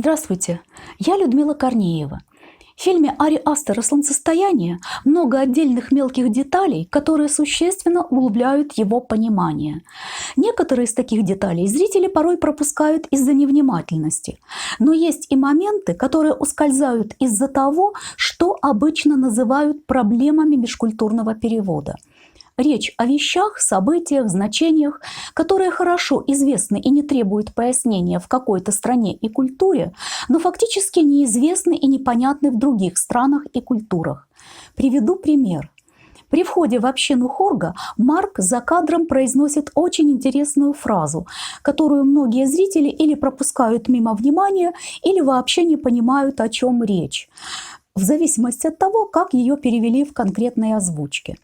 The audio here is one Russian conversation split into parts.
Здравствуйте, я Людмила Корнеева. В фильме Ари Астера «Солнцестояние» много отдельных мелких деталей, которые существенно углубляют его понимание. Некоторые из таких деталей зрители порой пропускают из-за невнимательности. Но есть и моменты, которые ускользают из-за того, что обычно называют проблемами межкультурного перевода. Речь о вещах, событиях, значениях, которые хорошо известны и не требуют пояснения в какой-то стране и культуре, но фактически неизвестны и непонятны в других странах и культурах. Приведу пример. При входе в общину Хорга Марк за кадром произносит очень интересную фразу, которую многие зрители или пропускают мимо внимания, или вообще не понимают, о чем речь, в зависимости от того, как ее перевели в конкретной озвучке.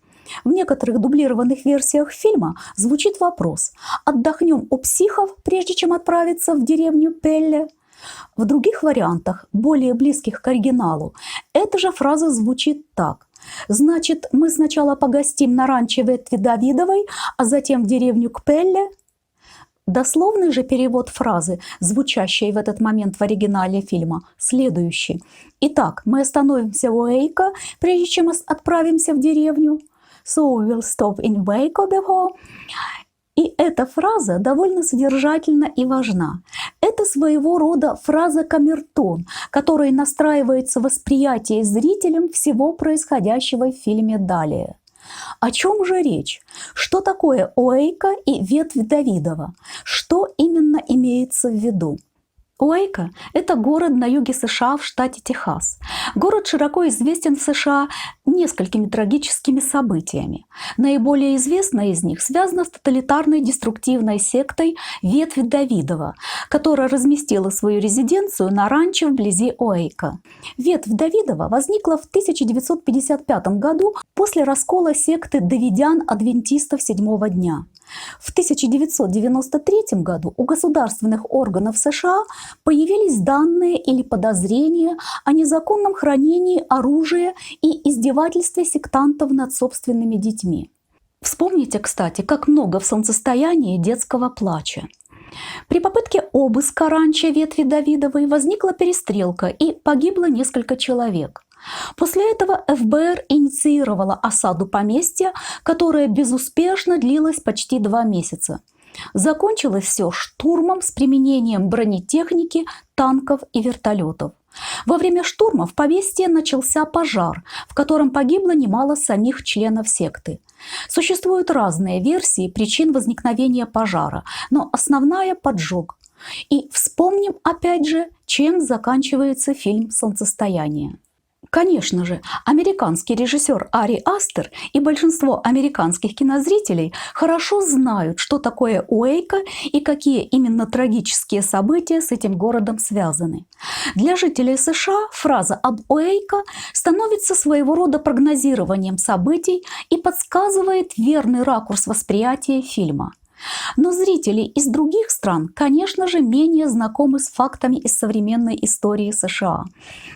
В некоторых дублированных версиях фильма звучит вопрос: «Отдохнем у психов, прежде чем отправиться в деревню Пелле?» В других вариантах, более близких к оригиналу, эта же фраза звучит так: «Значит, мы сначала погостим на ранчо ветви Давидовой, а затем в деревню к Пелле?» Дословный же перевод фразы, звучащей в этот момент в оригинале фильма, следующий. «Итак, мы остановимся у Эйка, прежде чем отправимся в деревню. So we will stop in Waco before». И эта фраза довольно содержательна и важна. Это своего рода фраза-камертон, которой настраивается восприятие зрителям всего происходящего в фильме далее. О чем же речь? Что такое Уэйко и ветвь Давидова? Что именно имеется в виду? Уэйко – это город на юге США в штате Техас. Город широко известен в США несколькими трагическими событиями. Наиболее известное из них связано с тоталитарной деструктивной сектой «Ветвь Давидова», которая разместила свою резиденцию на ранчо вблизи Уэйко. Ветвь Давидова возникла в 1955 году после раскола секты давидян-адвентистов седьмого дня. В 1993 году у государственных органов США появились данные или подозрения о незаконном хранении оружия и издевательстве сектантов над собственными детьми. Вспомните, кстати, как много в «Солнцестоянии» детского плача. При попытке обыска ранчо ветви Давидовой возникла перестрелка и погибло несколько человек. После этого ФБР инициировало осаду поместья, которая безуспешно длилась почти 2 месяца. Закончилось все штурмом с применением бронетехники, танков и вертолетов. Во время штурма в поместье начался пожар, в котором погибло немало самих членов секты. Существуют разные версии причин возникновения пожара, но основная – поджог. И вспомним опять же, чем заканчивается фильм «Солнцестояние». Конечно же, американский режиссер Ари Астер и большинство американских кинозрителей хорошо знают, что такое Уэйко и какие именно трагические события с этим городом связаны. Для жителей США фраза об Уэйко становится своего рода прогнозированием событий и подсказывает верный ракурс восприятия фильма. Но зрители из других стран, конечно же, менее знакомы с фактами из современной истории США.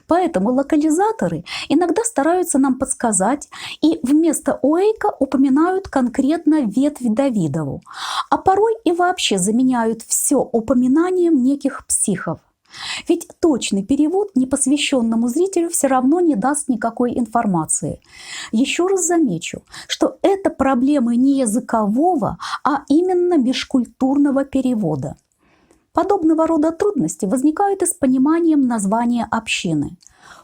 Поэтому локализаторы иногда стараются нам подсказать и вместо Уэйко упоминают конкретно ветвь Давидову, а порой и вообще заменяют все упоминанием неких психов. Ведь точный перевод непосвященному зрителю все равно не даст никакой информации. Еще раз замечу, что это проблемы не языкового, а именно межкультурного перевода. Подобного рода трудности возникают и с пониманием названия общины.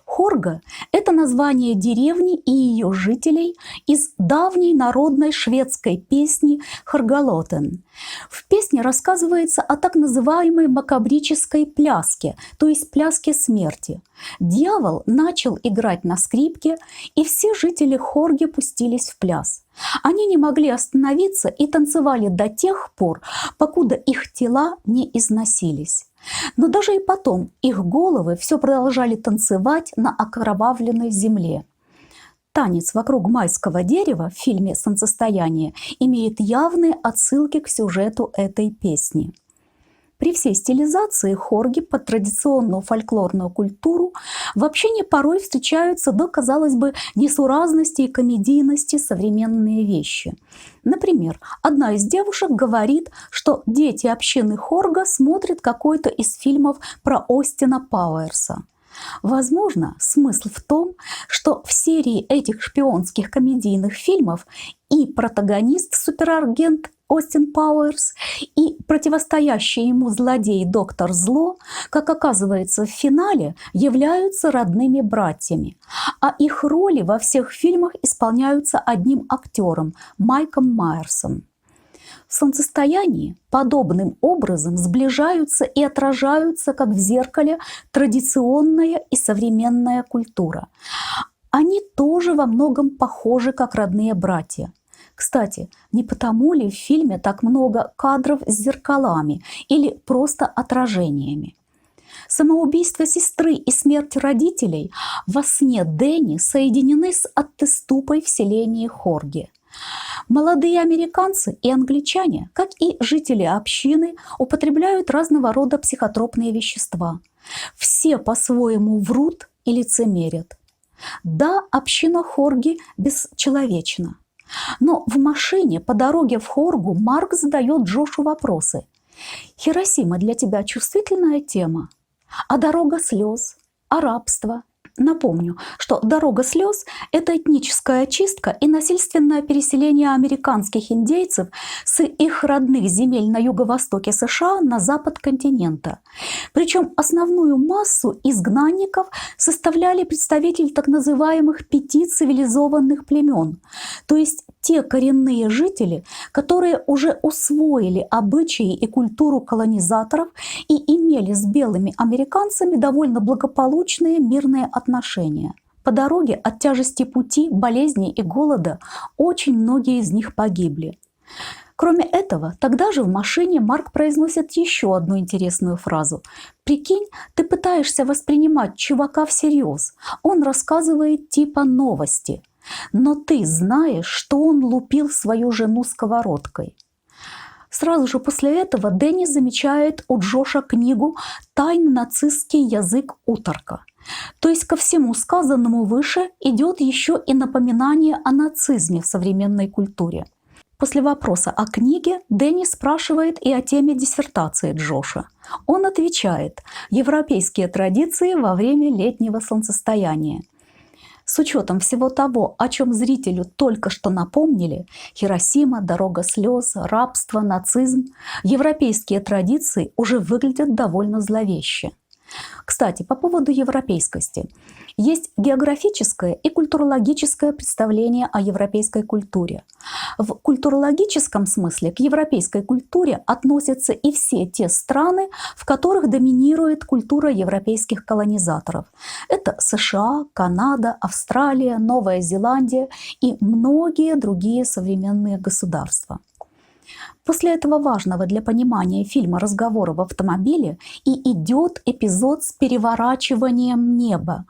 Хорга – это название деревни и ее жителей из давней народной шведской песни «Хоргалотен». В песне рассказывается о так называемой макабрической пляске, то есть пляске смерти. Дьявол начал играть на скрипке, и все жители Хорги пустились в пляс. Они не могли остановиться и танцевали до тех пор, покуда их тела не износились. Но даже и потом их головы все продолжали танцевать на окровавленной земле. Танец вокруг майского дерева в фильме «Солнцестояние» имеет явные отсылки к сюжету этой песни. При всей стилизации хорги под традиционную фольклорную культуру в общении порой встречаются до, казалось бы, несуразности и комедийности современные вещи. Например, одна из девушек говорит, что дети общины хорга смотрят какой-то из фильмов про Остина Пауэрса. Возможно, смысл в том, что в серии этих шпионских комедийных фильмов и протагонист-суперагент Остин Пауэрс, и противостоящий ему злодей доктор Зло, как оказывается в финале, являются родными братьями, а их роли во всех фильмах исполняются одним актером – Майком Майерсом. В «Солнцестоянии» подобным образом сближаются и отражаются, как в зеркале, традиционная и современная культура. Они тоже во многом похожи, как родные братья. Кстати, не потому ли в фильме так много кадров с зеркалами или просто отражениями? Самоубийство сестры и смерть родителей во сне Дэнни соединены с Аттеступой в селении Хорги. Молодые американцы и англичане, как и жители общины, употребляют разного рода психотропные вещества. Все по-своему врут и лицемерят. Да, община Хорги бесчеловечна. Но в машине по дороге в Хоргу Марк задает Джошу вопросы. «Хиросима для тебя чувствительная тема? А дорога слез? А рабство?» Напомню, что «Дорога слез» – это этническая очистка и насильственное переселение американских индейцев с их родных земель на юго-востоке США на запад континента. Причем основную массу изгнанников составляли представители так называемых 5 цивилизованных племен, то есть те коренные жители, которые уже усвоили обычаи и культуру колонизаторов и имели с белыми американцами довольно благополучные мирные отношения. По дороге от тяжести пути, болезней и голода очень многие из них погибли. Кроме этого, тогда же в машине Марк произносит еще одну интересную фразу. «Прикинь, ты пытаешься воспринимать чувака всерьез. Он рассказывает типа новости. Но ты знаешь, что он лупил свою жену сковородкой». Сразу же после этого Дэнни замечает у Джоша книгу «Тайно-нацистский язык уторка». То есть ко всему сказанному выше идет еще и напоминание о нацизме в современной культуре. После вопроса о книге Дэнни спрашивает и о теме диссертации Джоша. Он отвечает «Европейские традиции во время летнего солнцестояния». С учетом всего того, о чем зрителю только что напомнили – Хиросима, дорога слез, рабство, нацизм – европейские традиции уже выглядят довольно зловеще. Кстати, по поводу европейскости. Есть географическое и культурологическое представление о европейской культуре. В культурологическом смысле к европейской культуре относятся и все те страны, в которых доминирует культура европейских колонизаторов. Это США, Канада, Австралия, Новая Зеландия и многие другие современные государства. После этого важного для понимания фильма разговора в автомобиле и идет эпизод с переворачиванием неба,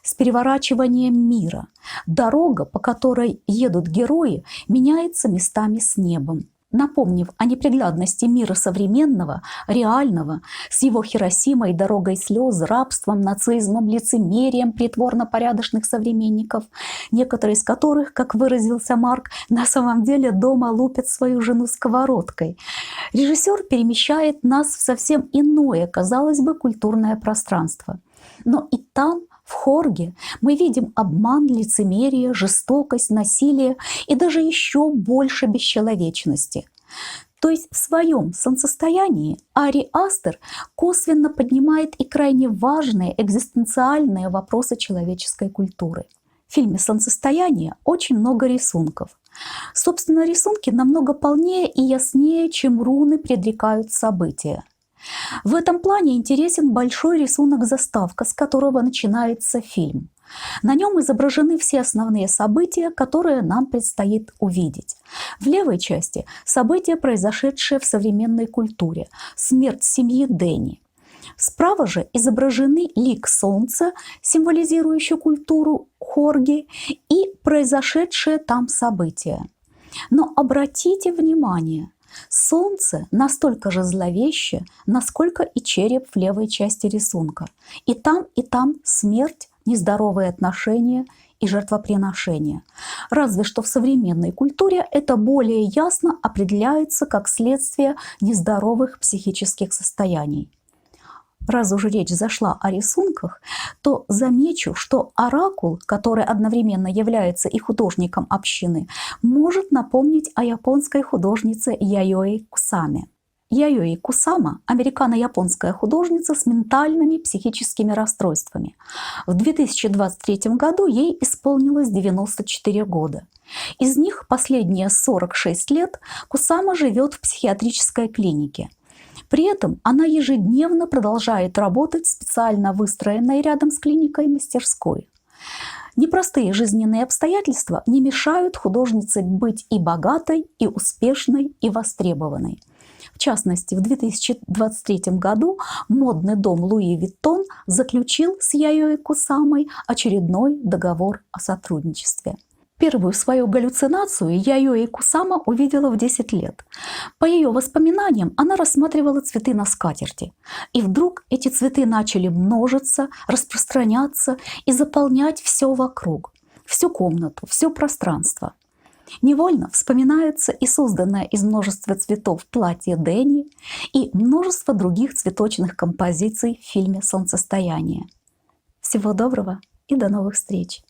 с переворачиванием мира. Дорога, по которой едут герои, меняется местами с небом. Напомнив о неприглядности мира современного, реального, с его Хиросимой, дорогой слез, рабством, нацизмом, лицемерием притворно-порядочных современников, некоторые из которых, как выразился Марк, на самом деле дома лупят свою жену сковородкой. Режиссер перемещает нас в совсем иное, казалось бы, культурное пространство. Но и там, в Хорге, мы видим обман, лицемерие, жестокость, насилие и даже еще больше бесчеловечности. То есть в своем солнцестоянии Ари Астер косвенно поднимает и крайне важные экзистенциальные вопросы человеческой культуры. В фильме «Солнцестояние» очень много рисунков. Собственно, рисунки намного полнее и яснее, чем руны предрекают события. В этом плане интересен большой рисунок-заставка, с которого начинается фильм. На нем изображены все основные события, которые нам предстоит увидеть. В левой части – события, произошедшие в современной культуре, смерть семьи Дэнни. Справа же изображены лик солнца, символизирующий культуру Хорги, и произошедшие там события. Но обратите внимание, Солнце настолько же зловеще, насколько и череп в левой части рисунка. И там смерть, нездоровые отношения и жертвоприношения. Разве что в современной культуре это более ясно определяется как следствие нездоровых психических состояний. Раз уже речь зашла о рисунках, то замечу, что оракул, который одновременно является и художником общины, может напомнить о японской художнице Яёи Кусаме. Яёи Кусама – американо-японская художница с ментальными психическими расстройствами. В 2023 году ей исполнилось 94 года. Из них последние 46 лет Кусама живет в психиатрической клинике. При этом она ежедневно продолжает работать в специально выстроенной рядом с клиникой мастерской. Непростые жизненные обстоятельства не мешают художнице быть и богатой, и успешной, и востребованной. В частности, в 2023 году модный дом Луи Виттон заключил с Яёи Кусамой очередной договор о сотрудничестве. Первую свою галлюцинацию Яёи Кусама увидела в 10 лет. По ее воспоминаниям, она рассматривала цветы на скатерти. И вдруг эти цветы начали множиться, распространяться и заполнять все вокруг, всю комнату, все пространство. Невольно вспоминается и созданное из множества цветов платье Дэнни и множество других цветочных композиций в фильме «Солнцестояние». Всего доброго и до новых встреч!